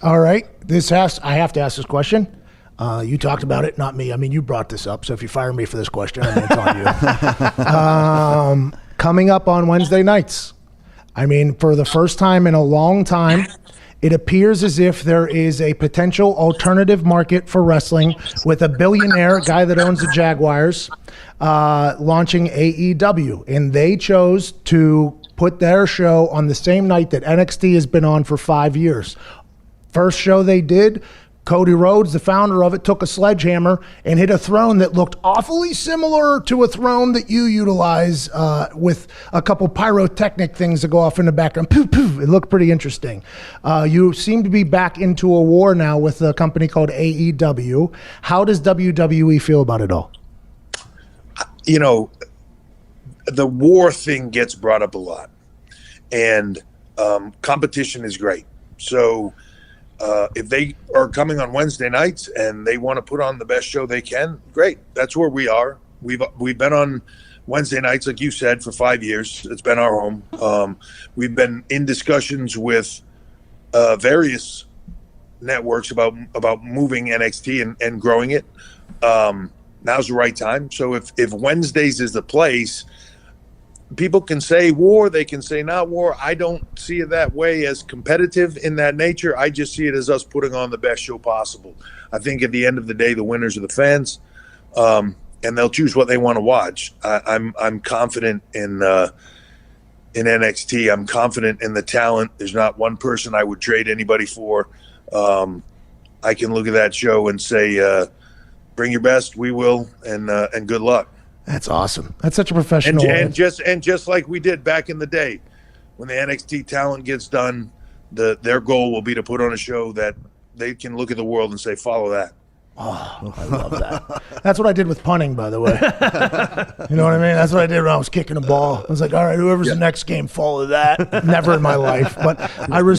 All right. I have to ask this question. You talked about it, not me. I mean, you brought this up, so if you fire me for this question, I mean, it's on you. Coming up on Wednesday nights, I mean, for the first time in a long time, it appears as if there is a potential alternative market for wrestling with a billionaire guy that owns the Jaguars launching AEW. And they chose to put their show on the same night that NXT has been on for 5 years. First show they did, Cody Rhodes, the founder of it, took a sledgehammer and hit a throne that looked awfully similar to a throne that you utilize with a couple pyrotechnic things that go off in the background. Poof, poof. It looked pretty interesting. You seem to be back into a war now with a company called AEW. How does WWE feel about it all? You know, the war thing gets brought up a lot. And competition is great. So if they are coming on Wednesday nights and they want to put on the best show they can, great. That's where we are. We've been on Wednesday nights, like you said, for 5 years. It's been our home. We've been in discussions with various networks about moving NXT and growing it. Now's the right time. So if Wednesdays is the place, people can say war, they can say not war. I don't see it that way as competitive in that nature. I just see it as us putting on the best show possible. I think at the end of the day, the winners are the fans, and they'll choose what they want to watch. I'm confident in NXT. I'm confident in the talent. There's not one person I would trade anybody for. I can look at that show and say, bring your best, we will, and good luck. That's awesome. That's such a professional. And just like we did back in the day, when the NXT talent gets done, their goal will be to put on a show that they can look at the world and say, follow that. Oh, I love that. That's what I did with punting, by the way. You know what I mean? That's what I did when I was kicking a ball. I was like, all right, whoever's the next game, follow that. Never in my life. But I